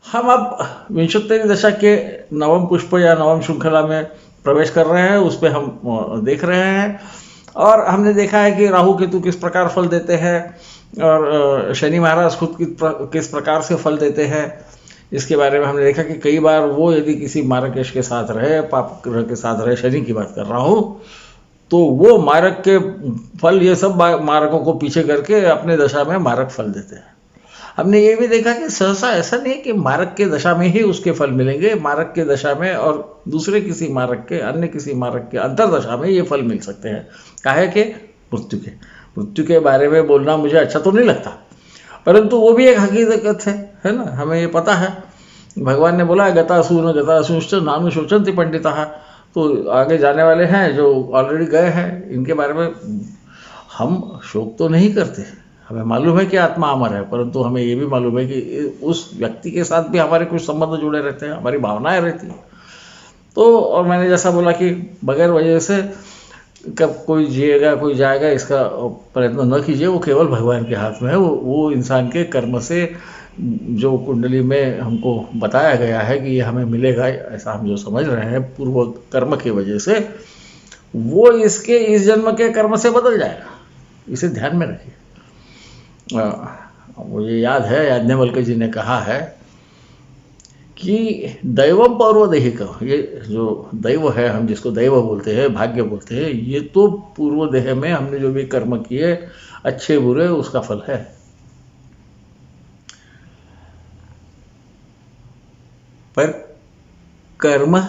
हम अब विंशोत्तरी दशा के नवम पुष्प या नवम श्रृंखला में प्रवेश कर रहे हैं, उस पर हम देख रहे हैं। और हमने देखा है कि राहु केतु किस प्रकार फल देते हैं और शनि महाराज खुद किस प्रकार से फल देते हैं। इसके बारे में हमने देखा कि कई बार वो यदि किसी मारक यश के साथ रहे, पाप ग्रह के साथ रहे, शनि की बात कर रहा हूँ, तो वो मारक के फल, ये सब मारकों को पीछे करके अपने दशा में मारक फल देते हैं। हमने ये भी देखा कि सहसा ऐसा नहीं है कि मारक के दशा में ही उसके फल मिलेंगे, मारक के दशा में और दूसरे किसी मारक के, अन्य किसी मारक के अंतरदशा में ये फल मिल सकते हैं। काहे के? मृत्यु के बारे में बोलना मुझे अच्छा तो नहीं लगता, परंतु वो भी एक हकीकत है ना, हमें ये पता है। भगवान ने बोला गतासूश्च नानु शोचन्ति पंडिता, तो आगे जाने वाले हैं जो ऑलरेडी गए हैं, इनके बारे में हम शोक तो नहीं करते। हमें मालूम है कि आत्मा अमर है, परंतु हमें ये भी मालूम है कि उस व्यक्ति के साथ भी हमारे कुछ संबंध जुड़े रहते हैं, हमारी भावनाएं रहती हैं। तो और मैंने जैसा बोला कि बगैर वजह से कब कोई जिएगा कोई जाएगा इसका प्रयत्न न कीजिए, वो केवल भगवान के हाथ में है। वो इंसान के कर्म से, जो कुंडली में हमको बताया गया है कि ये हमें मिलेगा, ऐसा हम जो समझ रहे हैं पूर्व कर्म की वजह से, वो इसके इस जन्म के कर्म से बदल जाएगा। इसे ध्यान में रखिए। मुझे याद है याज्ञवल्क्य जी ने कहा है कि दैवम पौर्वदेहिक, ये जो दैव है, हम जिसको दैव बोलते हैं, भाग्य बोलते हैं, ये तो पूर्व देह में हमने जो भी कर्म किए, अच्छे बुरे, उसका फल है। पर कर्म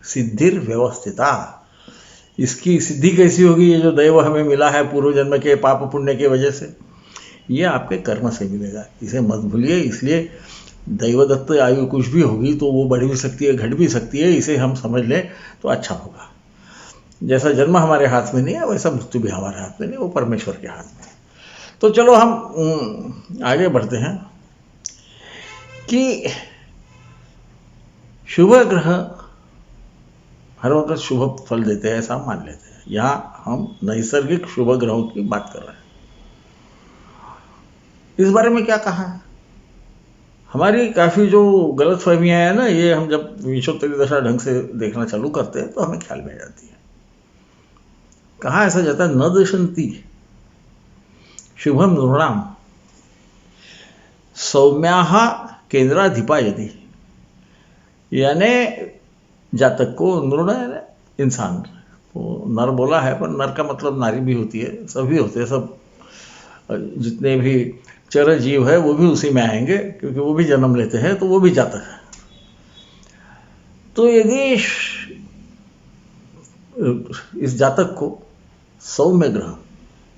सिद्धिर व्यवस्थिता, इसकी सिद्धि कैसी होगी? ये जो दैव हमें मिला है पूर्व जन्म के पाप पुण्य की वजह से, ये आपके कर्म से मिलेगा, इसे मत भूलिए। इसलिए दैवदत्त आयु कुछ भी होगी तो वो बढ़ भी सकती है, घट भी सकती है, इसे हम समझ लें तो अच्छा होगा। जैसा जन्म हमारे हाथ में नहीं है, वैसा मृत्यु भी हमारे हाथ में नहीं, वो परमेश्वर के हाथ में है। तो चलो हम आगे बढ़ते हैं कि शुभ ग्रह हर वक्त शुभ फल देते हैं, ऐसा मान लेते हैं। यहाँ हम नैसर्गिक शुभ ग्रहों की बात कर रहे हैं। इस बारे में क्या कहा है? हमारी काफ़ी जो गलत फहमियाँ हैं ना, ये हम जब विंशोत्तरी दशा ढंग से देखना चालू करते हैं तो हमें ख्याल में आ जाती है। कहाँ ऐसा जाता है, न दशंती शुभम नृणाम सौम्याः केंद्राधिपा यदि, यानी जातक को, नृण इंसान, तो नर बोला है, पर नर का मतलब नारी भी होती है, सभी होते हैं, सब जितने भी चर जीव है वो भी उसी में आएंगे, क्योंकि वो भी जन्म लेते हैं, तो वो भी जातक है। तो यदि इस जातक को सौम्य ग्रह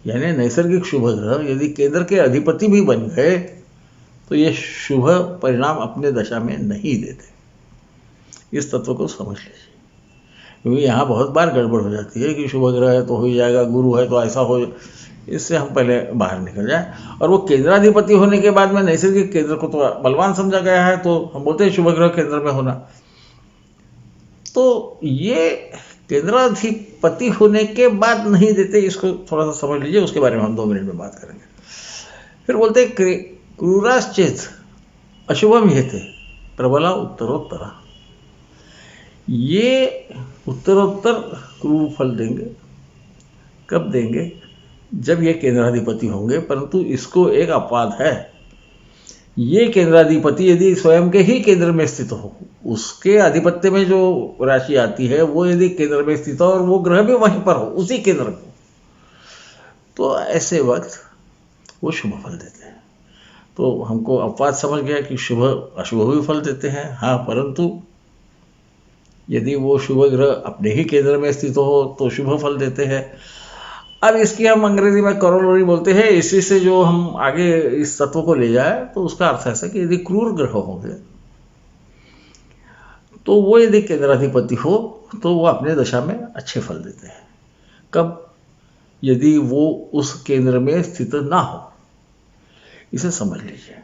यानी नैसर्गिक शुभ ग्रह यदि केंद्र के अधिपति भी बन गए, तो ये शुभ परिणाम अपने दशा में नहीं देते। इस तत्व को समझ लीजिए, क्योंकि यहाँ बहुत बार गड़बड़ हो जाती है कि शुभ ग्रह है तो हो ही जाएगा, गुरु है तो ऐसा हो। इससे हम पहले बाहर निकल जाए। और वो केंद्राधिपति होने के बाद में नैसर्गिक केंद्र को तो बलवान समझा गया है, तो हम बोलते हैं शुभ ग्रह केंद्र में होना। तो ये केंद्राधिपति होने के बाद नहीं देते, इसको थोड़ा सा समझ लीजिए, उसके बारे में हम 2 मिनट में बात करेंगे। फिर बोलते हैं क्रूराश्चेत अशुभम हेते प्रबला उत्तरोत्तरा, ये उत्तरोत्तर क्रूर फल देंगे। कब देंगे? जब ये केंद्राधिपति होंगे। परंतु इसको एक अपवाद है, ये केंद्राधिपति यदि स्वयं के ही केंद्र में स्थित हो, उसके आधिपत्य में जो राशि आती है वो यदि केंद्र में स्थित हो और वो ग्रह भी वहीं पर हो, उसी केंद्र में, तो ऐसे वक्त वो शुभ फल देते हैं। तो हमको अपवाद समझ गया कि शुभ अशुभ भी फल देते हैं। हाँ, परंतु यदि वो शुभ ग्रह अपने ही केंद्र में स्थित हो तो शुभ फल देते हैं। अब इसकी हम अंग्रेजी में करोलरी बोलते हैं। इसी से जो हम आगे इस तत्व को ले जाए तो उसका अर्थ ऐसा कि यदि क्रूर ग्रह होंगे तो वो यदि केंद्राधिपति हो तो वो अपने दशा में अच्छे फल देते हैं। कब? यदि वो उस केंद्र में स्थित ना हो। इसे समझ लीजिए।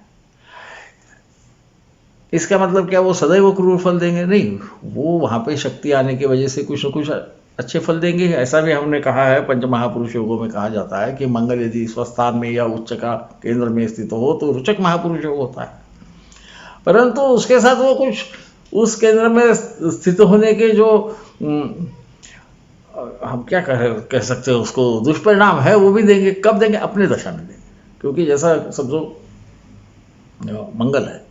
इसका मतलब क्या वो सदैव क्रूर फल देंगे? नहीं, वो वहाँ पे शक्ति आने की वजह से कुछ न कुछ अच्छे फल देंगे। ऐसा भी हमने कहा है, पंच महापुरुष योगों में कहा जाता है कि मंगल यदि स्वस्थान में या उच्च का केंद्र में स्थित हो तो रुचक महापुरुष योग होता है। परंतु उसके साथ वो कुछ उस केंद्र में स्थित होने के जो हम क्या कह सकते हैं उसको, दुष्परिणाम है, वो भी देंगे। कब देंगे? अपने दशा में देंगे। क्योंकि जैसा समझो मंगल है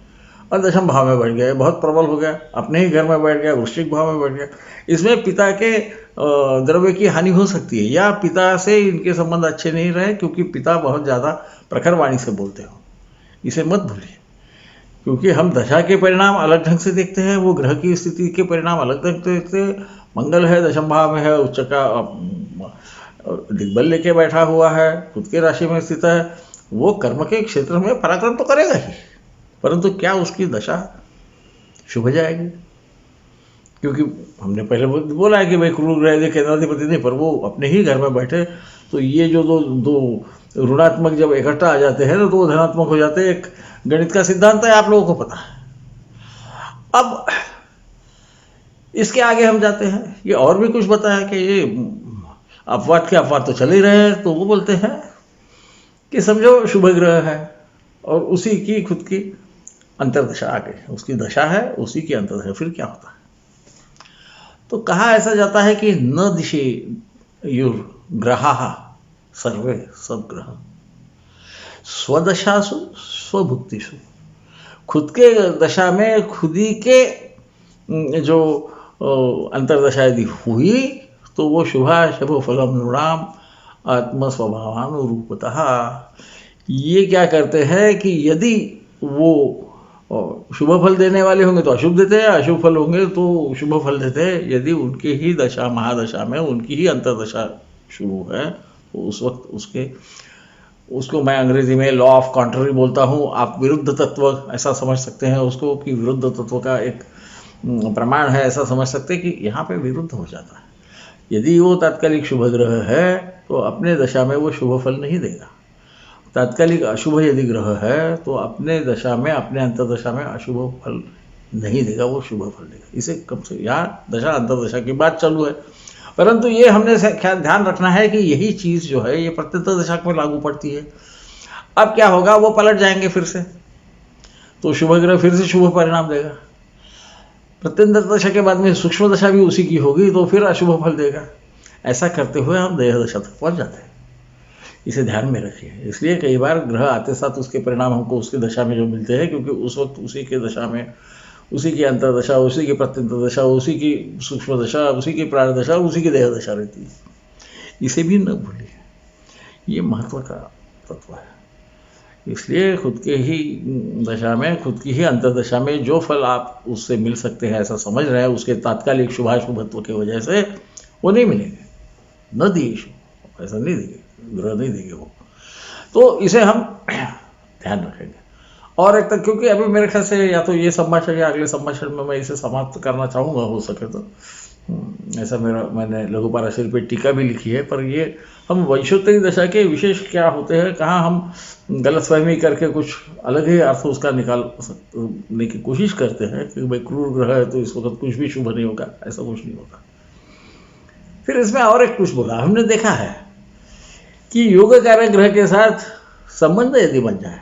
और दशम भाव में बैठ गया, बहुत प्रबल हो गया, अपने ही घर में बैठ गया, वृश्चिक भाव में बैठ गया। इसमें पिता के द्रव्य की हानि हो सकती है, या पिता से इनके संबंध अच्छे नहीं रहे क्योंकि पिता बहुत ज़्यादा प्रखर वाणी से बोलते हो। इसे मत भूलिए, क्योंकि हम दशा के परिणाम अलग ढंग से देखते हैं, वो ग्रह की स्थिति के परिणाम अलग ढंग से देखते हैं। मंगल है, दशम भाव में है, उच्च का दिग्बल लेके बैठा हुआ है, खुद के राशि में स्थित है, वो कर्म के क्षेत्र में पराक्रम तो करेगा ही, परंतु क्या उसकी दशा शुभ जाएगी? क्योंकि हमने पहले बोला है कि भाई क्रूर ग्रह केंद्राधिपति नहीं, पर वो अपने ही घर में बैठे, तो ये जो दो ऋणात्मक जब इकट्ठा आ जाते हैं तो वो धनात्मक हो जाते हैं। एक गणित का सिद्धांत है, आप लोगों को पता है। अब इसके आगे हम जाते हैं, ये और भी कुछ बताया कि ये अपवाद के अपवाद तो चल ही रहे हैं, तो वो बोलते हैं कि समझो शुभ ग्रह है और उसी की खुद की अंतर्दशा आ गई, उसकी दशा है, उसी की अंतर्दशा, फिर क्या होता है? तो कहा ऐसा जाता है कि न दिशे युर ग्रहाः सर्वे, सब ग्रह स्वदशासु स्वभुक्तिषु, खुद के दशा में खुद ही के जो अंतर्दशा यदि हुई तो वो शुभाशुभ फलम नृणाम आत्मस्वभावानुरूपतः। ये क्या करते हैं कि यदि वो शुभ फल देने वाले होंगे तो अशुभ देते हैं, अशुभ फल होंगे तो शुभ फल देते हैं। यदि उनकी ही दशा महादशा में उनकी ही अंतर्दशा शुरू है तो उस वक्त उसको मैं अंग्रेजी में लॉ ऑफ कॉन्ट्ररी बोलता हूँ। आप विरुद्ध तत्व ऐसा समझ सकते हैं उसको, कि विरुद्ध तत्व का एक प्रमाण है, ऐसा समझ सकते हैं कि यहाँ पे विरुद्ध हो जाता है। यदि वो तात्कालिक शुभ ग्रह है तो अपने दशा में वो शुभ फल नहीं देगा। तात्कालिक अशुभ यदि ग्रह है तो अपने दशा में, अपने अंतर्दशा में अशुभ फल नहीं देगा, वो शुभ फल देगा। इसे कम से यहाँ दशा अंतर्दशा की बात चालू है, परंतु ये हमने ध्यान रखना है कि यही चीज़ जो है ये प्रत्यंत दशा में लागू पड़ती है। अब क्या होगा, वो पलट जाएंगे फिर से, तो शुभ ग्रह फिर से शुभ परिणाम देगा। प्रत्यंत दशा के बाद में सूक्ष्म दशा भी उसी की होगी तो फिर अशुभ फल देगा। ऐसा करते हुए हम देह दशा तक पहुँच जाते हैं। इसे ध्यान में रखिए। इसलिए कई बार ग्रह आते साथ उसके परिणाम हमको उसकी दशा में जो मिलते हैं, क्योंकि उस वक्त उसी के दशा में, उसी की अंतर्दशा, उसी की प्रत्यंत दशा, उसी की सूक्ष्म दशा, उसी की प्राण दशा, उसी की देह दशा रहती है। इसे भी न भूलिए, ये महत्व का तत्व है। इसलिए खुद के ही दशा में, खुद की ही अंतर्दशा में जो फल आप उससे मिल सकते हैं ऐसा समझ रहे हैं, उसके तात्कालिक शुभाशुभत्व की वजह से वो नहीं मिलेंगे। न दिएशु, ऐसा नहीं देंगे, ग्रह नहीं देंगे वो। तो इसे हम ध्यान रखेंगे। और एक तक, क्योंकि अभी मेरे ख्याल से या तो ये संभाषण या अगले संभाषण में मैं इसे समाप्त करना चाहूँगा, हो सके तो। ऐसा मैंने लघु पाराशर पे टीका भी लिखी है, पर ये हम वंशोत्तरी दशा के विशेष क्या होते हैं, कहाँ हम गलतफहमी करके कुछ अलग ही अर्थ उसका निकालने की कोशिश करते हैं कि भाई क्रूर ग्रह है तो इस वक्त कुछ भी शुभ नहीं होगा, ऐसा कुछ नहीं होगा। फिर इसमें और एक कुछ बोला, हमने देखा है कि योग कारक ग्रह के साथ संबंध यदि बन जाए,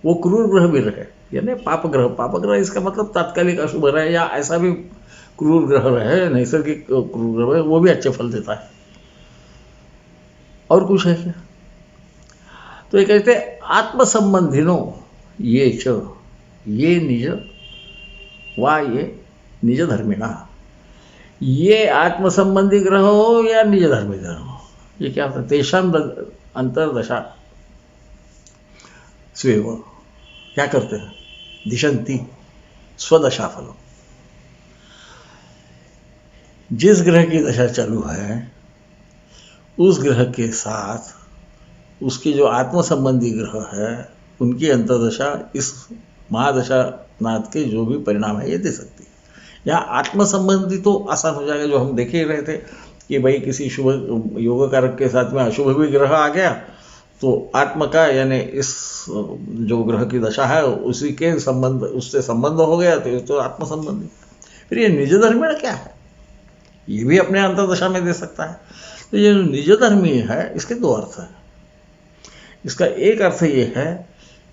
वो क्रूर ग्रह भी रहे, यानी पाप ग्रह, इसका मतलब तात्कालिक अशुभ रहे या ऐसा भी क्रूर ग्रह रहे, नैसर्गिक क्रूर ग्रह रहे, वो भी अच्छे फल देता है। और कुछ है क्या? तो ये कहते हैं आत्मसंबंधिनो ये च ये निज वा ये निज धर्मिणा। ये आत्मसंबंधी ग्रह हो या निज धर्मी ग्रह हो, ये क्या होता है? तेषाम अंतर्दशा स्वेव क्या करते हैं? दिशंति स्वदशा फलों। जिस ग्रह की दशा चालू है उस ग्रह के साथ उसकी जो आत्म संबंधी ग्रह है उनकी अंतर्दशा इस महादशा नाथ के जो भी परिणाम है ये दे सकती है। यहाँ आत्म संबंधी तो आसान हो जाएगा, जो हम देख ही रहे थे कि भाई किसी शुभ योग कारक के साथ में अशुभ भी ग्रह आ गया तो आत्म का, यानी इस जो ग्रह की दशा है उसी के संबंध, उससे संबंध हो गया तो ये तो आत्म संबंधी। फिर ये निज धर्मी क्या है? ये भी अपने अंतर्दशा में दे सकता है। तो ये निज धर्मी है, इसके दो अर्थ हैं। इसका एक अर्थ ये है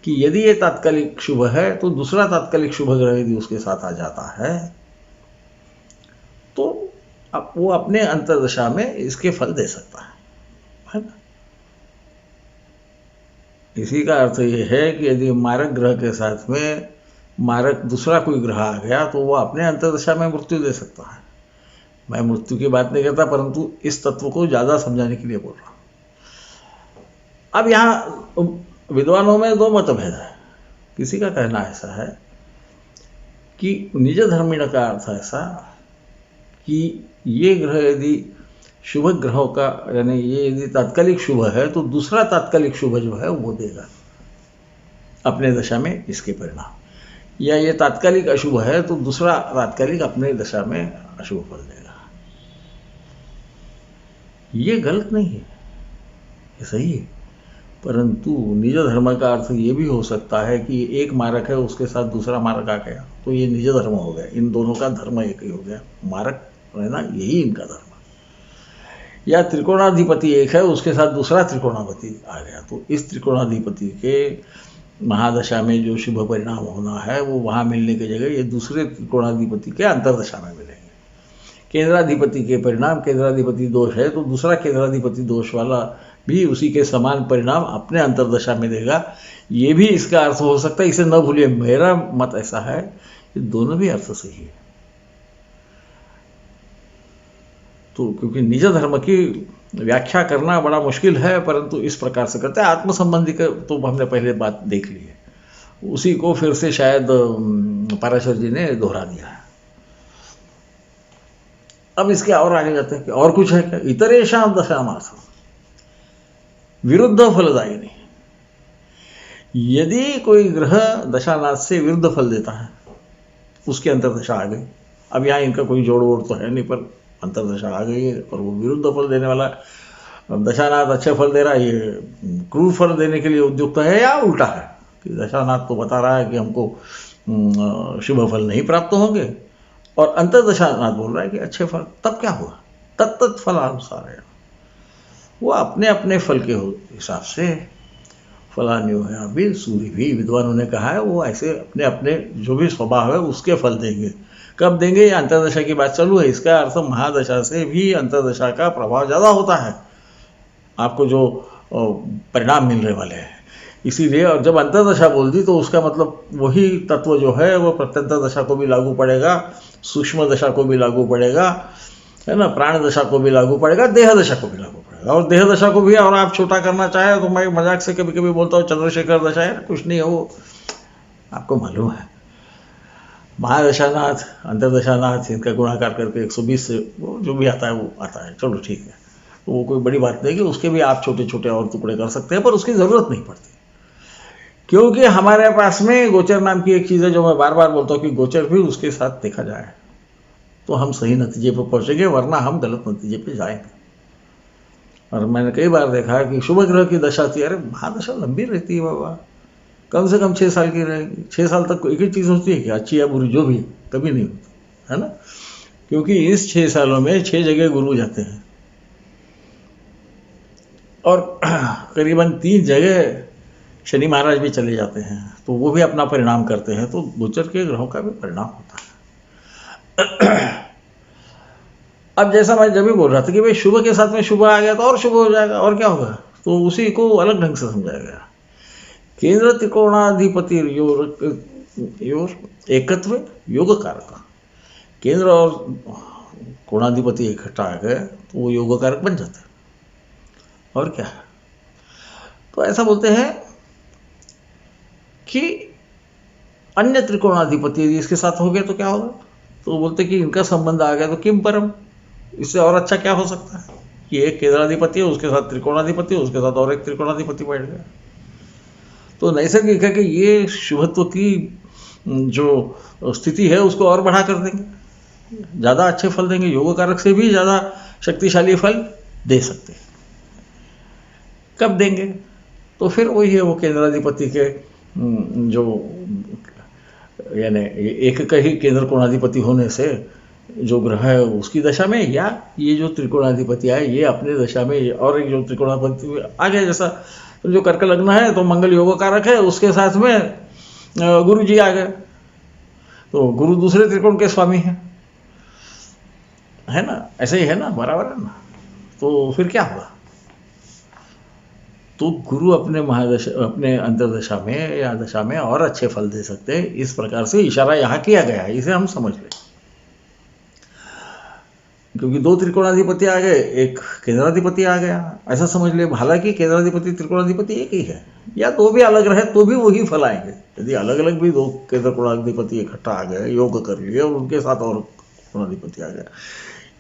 कि यदि ये तात्कालिक शुभ है तो दूसरा तात्कालिक शुभ ग्रह यदि उसके साथ आ जाता है तो वो अपने अंतर्दशा में इसके फल दे सकता है ना। इसी का अर्थ ये है कि यदि मारक ग्रह के साथ में मारक दूसरा कोई ग्रह आ गया तो वो अपने अंतर्दशा में मृत्यु दे सकता है। मैं मृत्यु की बात नहीं करता, परंतु इस तत्व को ज़्यादा समझाने के लिए बोल रहा हूँ। अब यहाँ विद्वानों में दो मतभेद है। किसी का कहना ऐसा है कि निज धर्मिण का अर्थ ऐसा कि ये ग्रह यदि शुभ ग्रहों का, यानी ये यदि तात्कालिक शुभ है तो दूसरा तात्कालिक शुभ जो है वो देगा अपने दशा में इसके परिणाम, या ये तात्कालिक अशुभ है तो दूसरा तात्कालिक अपने दशा में अशुभ फल देगा। ये गलत नहीं है, ये सही है। परंतु निज धर्म का अर्थ ये भी हो सकता है कि एक मारक है उसके साथ दूसरा मारक आ गया तो ये निज धर्म हो गया, इन दोनों का धर्म एक ही हो गया, मारक है ना, यही इनका धर्म। या त्रिकोणाधिपति एक है उसके साथ दूसरा त्रिकोणाधिपति आ गया तो इस त्रिकोणाधिपति के महादशा में जो शुभ परिणाम होना है वो वहाँ मिलने की जगह ये दूसरे त्रिकोणाधिपति के अंतर्दशा में मिलेंगे। केंद्राधिपति के परिणाम, केंद्राधिपति दोष है तो दूसरा केंद्राधिपति दोष वाला भी उसी के समान परिणाम अपने अंतर्दशा में देगा। ये भी इसका अर्थ हो सकता है, इसे न भूलिए। मेरा मत ऐसा है कि दोनों भी अर्थ सही है। तो क्योंकि निज धर्म की व्याख्या करना बड़ा मुश्किल है, परंतु इस प्रकार से करते हैं। आत्म संबंधी का तो हमने पहले बात देख ली है, उसी को फिर से शायद पाराशर जी ने दोहरा दिया है। अब इसके और आगे जाते हैं कि और कुछ है क्या। इतरेषां दशामार्थम विरुद्ध फलदायिनी, यदि कोई ग्रह दशानाथ से विरुद्ध फल देता है, उसके अंतर्दशा आ गई। अब यहाँ इनका कोई जोड़ वोड़ तो है नहीं, पर अंतर्दशा आ गई है और वो विरुद्ध फल देने वाला, दशानाथ अच्छे फल दे रहा है, ये क्रूर फल देने के लिए उद्युक्त है, या उल्टा है कि दशानाथ तो बता रहा है कि हमको शुभ फल नहीं प्राप्त होंगे और अंतर्दशानाथ बोल रहा है कि अच्छे फल। तब क्या हुआ, तत्त फलानुसार है, वो अपने अपने फल के हिसाब से फलान्यो है। अभी सूर्य भी विद्वानों ने कहा है वो ऐसे अपने अपने जो भी स्वभाव है उसके फल देंगे। कब देंगे, ये अंतर्दशा की बात चालू है। इसका अर्थ महादशा से भी अंतर्दशा का प्रभाव ज़्यादा होता है, आपको जो परिणाम मिलने वाले हैं। इसीलिए और जब अंतर्दशा बोल दी तो उसका मतलब वही तत्व जो है वो प्रत्यंतर दशा को भी लागू पड़ेगा, सूक्ष्म दशा को भी लागू पड़ेगा, है ना, प्राण दशा को भी लागू पड़ेगा, देह दशा को भी लागू पड़ेगा। और देह दशा को भी और आप छोटा करना चाहे तो मैं मजाक से कभी कभी बोलता हूँ चंद्रशेखर दशा है, कुछ नहीं है वो, आपको मालूम है। महादशानाथ, अंतर्दशानाथ, इनका गुणाकार करके 120 से वो जो भी आता है वो आता है, चलो ठीक है, तो वो कोई बड़ी बात नहीं कि उसके भी आप छोटे छोटे और टुकड़े कर सकते हैं, पर उसकी ज़रूरत नहीं पड़ती। क्योंकि हमारे पास में गोचर नाम की एक चीज़ है जो मैं बार बार बोलता हूँ कि गोचर भी उसके साथ देखा जाए तो हम सही नतीजे पर पहुँचेंगे, वरना हम गलत नतीजे पे जाएंगे। और मैंने कई बार देखा है कि शुभ ग्रह की दशा थी, अरे महादशा लंबी रहती है बाबा, कम से कम 6 साल की रहेगी। 6 साल तक एक ही चीज़ होती है कि अच्छी या बुरी, जो भी कभी नहीं होती, है ना। क्योंकि इस 6 सालों में 6 जगह गुरु जाते हैं और करीबन 3 जगह शनि महाराज भी चले जाते हैं, तो वो भी अपना परिणाम करते हैं। तो गोचर के ग्रहों का भी परिणाम होता है। अब जैसा मैं जब भी बोल रहा था कि भाई शुभ के साथ में शुभ आ गया तो और शुभ हो जाएगा, और क्या होगा, तो उसी को अलग ढंग से समझाया गया। केंद्र त्रिकोणाधिपति योर एकत्व योग कारक, केंद्र और कोणाधिपति इकट्ठा आ गए तो वो योग कारक बन जाते हैं, और क्या है। तो ऐसा बोलते हैं कि अन्य त्रिकोणाधिपति यदि इसके साथ हो गया तो क्या होगा, तो बोलते कि इनका संबंध आ गया तो किम परम, इससे और अच्छा क्या हो सकता है कि एक केंद्राधिपति है उसके साथ त्रिकोणाधिपति, उसके साथ और एक त्रिकोणाधिपति बैठ गया। तो नैसर्गिक है कि ये शुभत्व की जो स्थिति है उसको और बढ़ा कर देंगे, ज़्यादा अच्छे फल देंगे, योग कारक से भी ज़्यादा शक्तिशाली फल दे सकते हैं। कब देंगे, तो फिर वही है वो केंद्राधिपति के जो यानी एक का ही केंद्र कोणाधिपति होने से जो ग्रह है उसकी दशा में, या ये जो त्रिकोणाधिपति आए ये अपने दशा में, और एक जो त्रिकोणाधिपति आ गया, जैसा जो कर्क लग्न है तो मंगल योग कारक है, उसके साथ में गुरु जी आ गए, तो गुरु दूसरे त्रिकोण के स्वामी हैं, है ना, ऐसे ही है ना, बराबर है ना। तो फिर क्या होगा, तो गुरु अपने महादशा, अपने अंतर्दशा में या दशा में और अच्छे फल दे सकते हैं। इस प्रकार से इशारा यहाँ किया गया है, इसे हम समझ लें। क्योंकि दो त्रिकोणाधिपति आ गए, एक केंद्राधिपति आ गया, ऐसा समझ ले। हालांकि केंद्राधिपति त्रिकोणाधिपति एक ही है, या दो भी अलग रहे तो भी वही फल आएंगे। यदि अलग अलग भी दो केंद्र कोणाधिपति इकट्ठा आ गए, योग कर लिए, और उनके साथ और कोणाधिपति आ गया,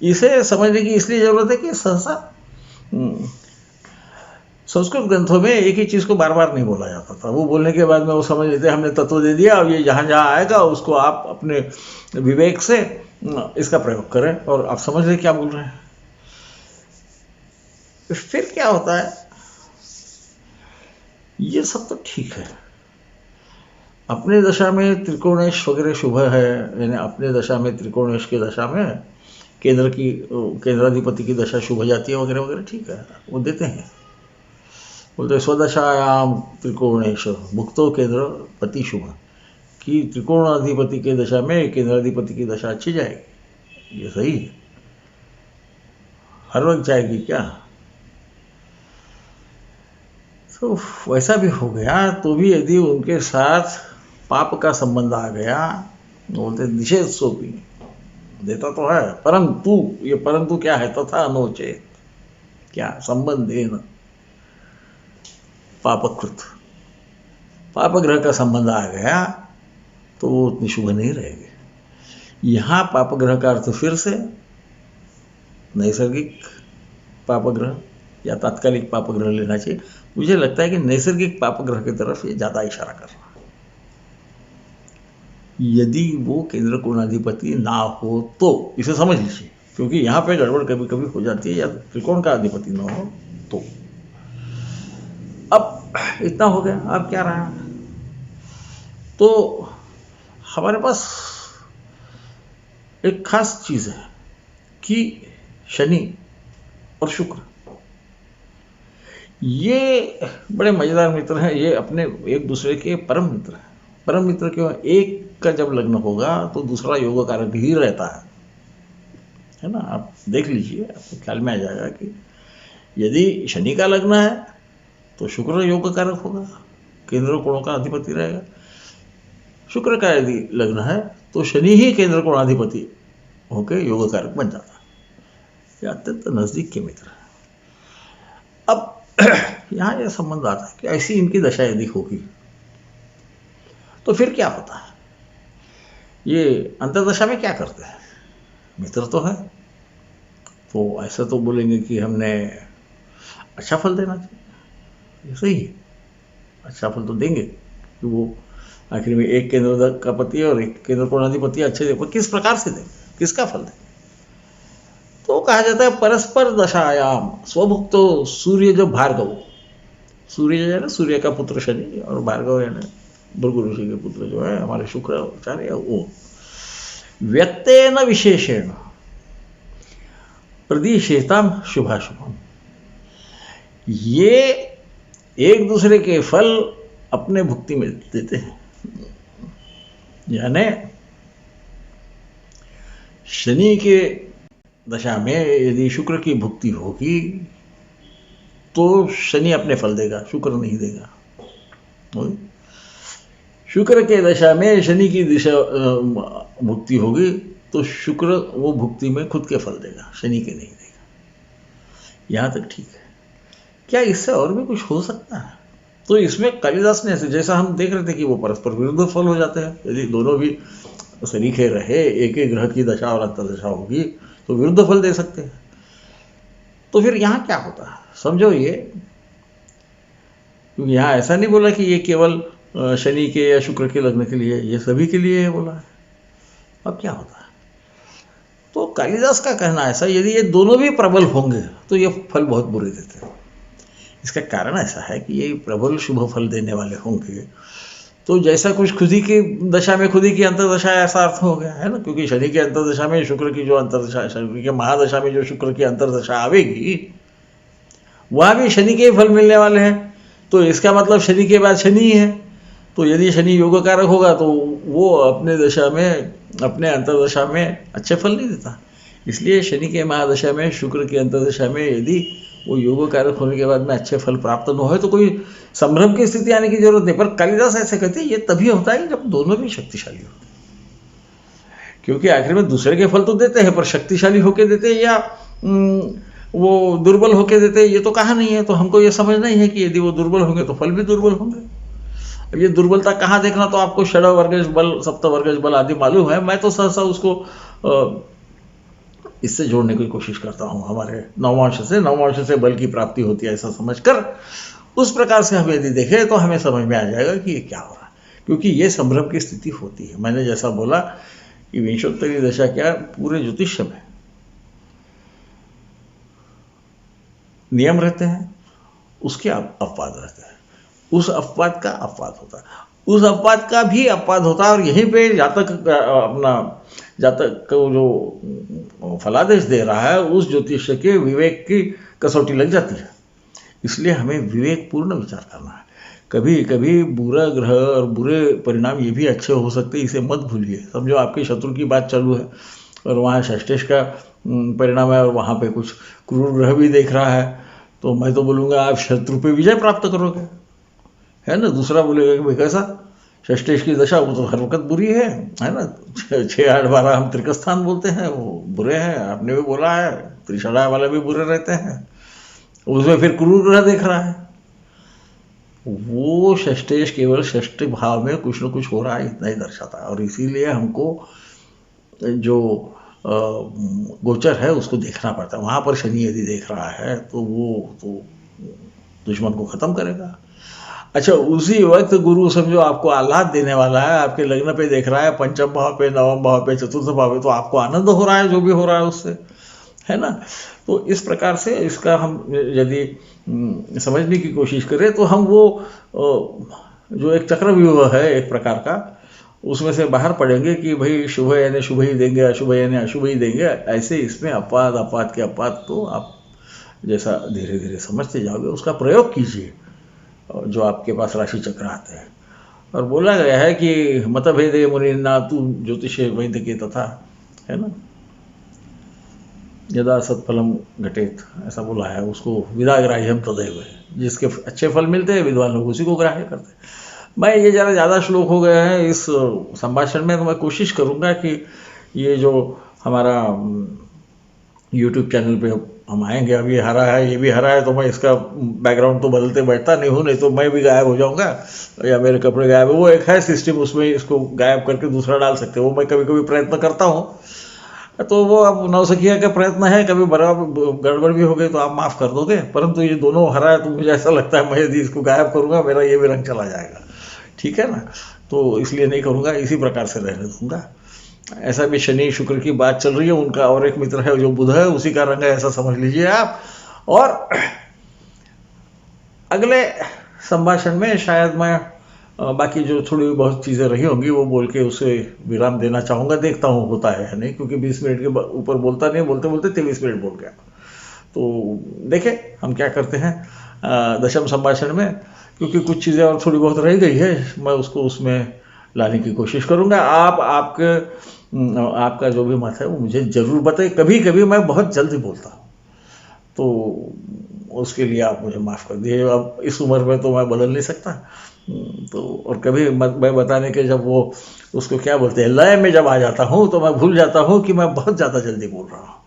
इसे समझने की इसलिए जरूरत है कि सहसा संस्कृत ग्रंथों में एक ही चीज़ को बार बार नहीं बोला जाता था। वो बोलने के बाद में वो समझ लेते हमने तत्व दे दिया, अब ये जहाँ जहाँ आएगा उसको आप अपने विवेक से इसका प्रयोग करें, और आप समझ लें क्या बोल रहे हैं। फिर क्या होता है, ये सब तो ठीक है, अपने दशा में त्रिकोणेश वगैरह शुभ है, यानी अपने दशा में त्रिकोणेश की दशा में केंद्राधिपति की दशा शुभ हो जाती है वगैरह वगैरह, ठीक है, वो देते हैं। बोलते स्वदशायाम त्रिकोणेश भुक्तो केंद्रपति शुभ, कि त्रिकोणाधिपति के दशा में केंद्राधिपति की दशा अच्छी जाएगी, ये सही है। हर वक्त जाएगी क्या, तो वैसा भी हो गया तो भी यदि उनके साथ पाप का संबंध आ गया, बोलते निषेध सोपी देता तो है, परंतु ये परंतु क्या है, तथा नोचेत, क्या संबंध है, पापकृत पाप ग्रह का संबंध आ गया तो वो उतनी शुभ नहीं रहेगी। यहाँ पाप ग्रह का अर्थ फिर से नैसर्गिक पाप ग्रह या तात्कालिक पाप ग्रह लेना चाहिए। मुझे लगता है कि नैसर्गिक पाप ग्रह की तरफ ये ज़्यादा इशारा कर रहा है। यदि वो केंद्र कोणाधिपति ना हो तो इसे समझ लीजिए, क्योंकि यहाँ पे गड़बड़ कभी कभी हो जाती है, या त्रिकोण का अधिपति ना हो तो। अब इतना हो गया, अब क्या रहा, तो हमारे पास एक खास चीज है कि शनि और शुक्र ये बड़े मजेदार मित्र हैं, ये अपने एक दूसरे के परम मित्र हैं। परम मित्र क्यों, एक का जब लग्न होगा तो दूसरा योग कारक ही रहता है ना। आप देख लीजिए, आपको ख्याल में आ जाएगा कि यदि शनि का लग्न है तो शुक्र योग कारक होगा, केंद्र कोणों का अधिपति रहेगा। शुक्र का यदि लग्न है तो शनि ही केंद्र कोणाधिपति होकर योग कारक बन जाता है। ये अत्यंत नजदीक के मित्र है। अब यहाँ यह संबंध आता है कि ऐसी इनकी दशा यदि होगी तो फिर क्या होता है, ये अंतर्दशा में क्या करते हैं, मित्र तो है, तो ऐसा तो बोलेंगे कि हमने अच्छा फल देना चाहिए, ये सही है, अच्छा फल तो देंगे कि वो आखिर में एक केंद्र का पति और एक केंद्र कोणाधिपति अच्छे दे, किस प्रकार से देंगे, किसका फल देंगे। तो कहा जाता है परस्पर दशायाम स्वभुक्तो सूर्य जो भार्गव, सूर्य जो है ना, सूर्य का पुत्र शनि, और भार्गव है ना भृगु ऋषि के पुत्र जो है हमारे शुक्राचार्य, वो व्यक्तेन विशेषेण प्रदिशेताम शुभाशुभम, ये एक दूसरे के फल अपने भुक्ति में देते हैं। यानी शनि के दशा में यदि शुक्र की भुक्ति होगी तो शनि अपने फल देगा, शुक्र नहीं देगा। शुक्र के दशा में शनि की दिशा भुक्ति होगी तो शुक्र वो भुक्ति में खुद के फल देगा, शनि के नहीं देगा। यहाँ तक ठीक है। क्या इससे और भी कुछ हो सकता है? तो इसमें कालिदास ने ऐसे, जैसा हम देख रहे थे कि वो परस्पर विरुद्ध फल हो जाते हैं, यदि दोनों भी सरीखे रहे, एक ही ग्रह की दशा और अंतर्दशा होगी तो विरुद्ध फल दे सकते हैं। तो फिर यहाँ क्या होता है समझो ये, क्योंकि यहाँ ऐसा नहीं बोला कि ये केवल शनि के या शुक्र के लग्न के लिए, ये सभी के लिए बोला है। अब क्या होता है, तो कालिदास का कहना ऐसा, यदि ये दोनों भी प्रबल होंगे तो ये फल बहुत बुरे देते हैं। इसका कारण ऐसा है कि ये प्रबल शुभ फल देने वाले होंगे तो जैसा कुछ खुद ही की दशा में खुद ही की अंतर्दशा, ऐसा अर्थ हो गया है ना, क्योंकि शनि की अंतर्दशा में शुक्र की जो अंतर्दशा, शनि के महादशा में जो शुक्र की अंतर्दशा आवेगी वहाँ भी शनि के फल मिलने वाले हैं। तो इसका मतलब शनि के बाद शनि है। तो यदि शनि योग कारक होगा तो वो अपने दशा में, अपने अंतर्दशा में अच्छे फल नहीं देता। इसलिए शनि के महादशा में, शुक्र की अंतर्दशा में यदि वो योग कारक होने के बाद में अच्छे फल प्राप्त न हो तो कोई संभ्रम की स्थिति आने की जरूरत नहीं। पर कालिदास ऐसे कहते हैं ये तभी होता है जब दोनों भी शक्तिशाली हो, क्योंकि आखिर में दूसरे के फल तो देते हैं पर शक्तिशाली होके देते हैं या वो दुर्बल होके देते हैं ये तो कहा नहीं है। तो हमको ये समझना ही है कि यदि वो दुर्बल होंगे तो फल भी दुर्बल होंगे। अब ये दुर्बलता कहाँ देखना, तो आपको षड वर्गज बल, सप्त वर्गज बल आदि मालूम है। मैं तो सहसा उसको इससे जोड़ने की कोशिश करता हूँ, हमारे नवमांश से बल की प्राप्ति होती है ऐसा समझकर उस प्रकार से हम यदि देखें तो हमें समझ में आ जाएगा कि ये क्या हो रहा है। क्योंकि ये संभ्रम की स्थिति होती है। मैंने जैसा बोला कि विंशोत्तरी दशा क्या पूरे ज्योतिष में नियम रहते हैं, उसके अपवाद रहते हैं। उस अपवाद का अपवाद होता है, उस अपवाद का भी अपवाद होता है। और यहीं पे जातक को जो फलादेश दे रहा है उस ज्योतिष के विवेक की कसौटी लग जाती है। इसलिए हमें विवेक पूर्ण विचार करना है। कभी कभी बुरा ग्रह और बुरे परिणाम ये भी अच्छे हो सकते हैं, इसे मत भूलिए। समझो आपके शत्रु की बात चालू है और वहाँ षष्ठेश का परिणाम है और वहाँ पे कुछ क्रूर ग्रह भी देख रहा है, तो मैं तो बोलूँगा आप शत्रु पे विजय प्राप्त करोगे, है ना। दूसरा बोलेगा कि भाई कैसा, षष्ठेश की दशा वो तो हर वक्त बुरी है ना। 6, 8, 12 हम त्रिकस्थान बोलते हैं, वो बुरे हैं। आपने भी बोला है त्रिषणा वाले भी बुरे रहते हैं। उसमें फिर क्रूर ग्रह देख रहा है, वो षष्ठेश केवल षष्ठ भाव में कुछ न कुछ हो रहा है इतना ही दर्शाता है। और इसीलिए हमको जो गोचर है उसको देखना पड़ता है। वहाँ पर शनि यदि देख रहा है तो वो तो दुश्मन को खत्म करेगा। अच्छा, उसी वक्त गुरु समझो आपको आह्लाद देने वाला है, आपके लग्न पे देख रहा है, पंचम भाव पे, नवम भाव पे, चतुर्थ भाव पे, तो आपको आनंद हो रहा है जो भी हो रहा है उससे, है ना। तो इस प्रकार से इसका हम यदि समझने की कोशिश करें तो हम वो जो एक चक्रव्यूह है एक प्रकार का, उसमें से बाहर पड़ेंगे कि भाई शुभ यानी शुभ ही देंगे, अशुभ यानी अशुभ ही देंगे। ऐसे इसमें अपवाद के अपवाद तो आप जैसा धीरे धीरे समझते जाओगे उसका प्रयोग कीजिए जो आपके पास राशि चक्र आते हैं। और बोला गया है कि मतभेदे मुनिर्ना तू ज्योतिष वैद्य के तथा, है ना, यदा सत्फलम घटेत, ऐसा बोला है। उसको विदाग्राह्यम तदैव है, जिसके अच्छे फल मिलते हैं विद्वान लोग उसी को ग्राह्य करते हैं। मैं ये ज़्यादा श्लोक हो गए हैं इस संभाषण में, तो मैं कोशिश करूँगा कि ये जो हमारा YouTube चैनल पे हम आएंगे, अब ये हरा है ये भी हरा है, तो मैं इसका बैकग्राउंड तो बदलते बैठता नहीं हूँ, नहीं तो मैं भी गायब हो जाऊँगा या मेरे कपड़े गायब है। वो एक है सिस्टम, उसमें इसको गायब करके दूसरा डाल सकते हो। वो मैं कभी कभी प्रयत्न करता हूँ, तो वो अब नौसखिया का प्रयत्न है, कभी बराबर गड़बड़ भी हो गई तो आप माफ़ कर दोगे। परंतु ये दोनों हरा है तो मुझे ऐसा लगता है मैं यदि इसको गायब करूँगा मेरा ये भी रंग चला जाएगा, ठीक है ना। तो इसलिए नहीं करूँगा, इसी प्रकार से रहने दूँगा। ऐसा भी शनि शुक्र की बात चल रही है, उनका और एक मित्र है जो बुध है, उसी का रंग है ऐसा समझ लीजिए आप। और अगले संभाषण में शायद मैं बाकी जो थोड़ी बहुत चीज़ें रही होंगी वो बोल के उसे विराम देना चाहूँगा। देखता हूँ होता है या नहीं, क्योंकि 20 मिनट के ऊपर बोलता नहीं, बोलते बोलते 23 मिनट बोल गया। तो देखें हम क्या करते हैं दशम संभाषण में, क्योंकि कुछ चीज़ें और थोड़ी बहुत रह गई है, मैं उसको उसमें लाने की कोशिश करूँगा। आपका जो भी मत है वो मुझे ज़रूर बताइए। कभी कभी मैं बहुत जल्दी बोलता हूँ, तो उसके लिए आप मुझे माफ़ कर दीजिए। अब इस उम्र में तो मैं बदल नहीं सकता, तो और कभी मैं बताने के जब वो उसको क्या बोलते हैं लय में जब आ जाता हूँ तो मैं भूल जाता हूँ कि मैं बहुत ज़्यादा जल्दी बोल रहा हूँ।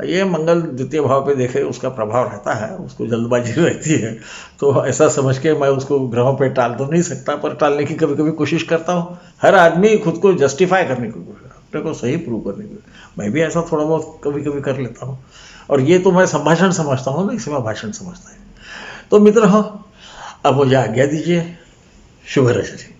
ये मंगल द्वितीय भाव पे देखे उसका प्रभाव रहता है, उसको जल्दबाजी रहती है, तो ऐसा समझ के मैं उसको ग्रहों पे टाल तो नहीं सकता, पर टालने की कभी कभी कोशिश करता हूँ। हर आदमी खुद को जस्टिफाई करने की कोशिश, अपने को सही प्रूव करने की, मैं भी ऐसा थोड़ा बहुत कभी कभी कर लेता हूँ। और ये तो मैं संभाषण समझता हूँ ना, इसे मैं भाषण समझता है। तो मित्र हो, अब मुझे आज्ञा दीजिए। शुभ रजनी।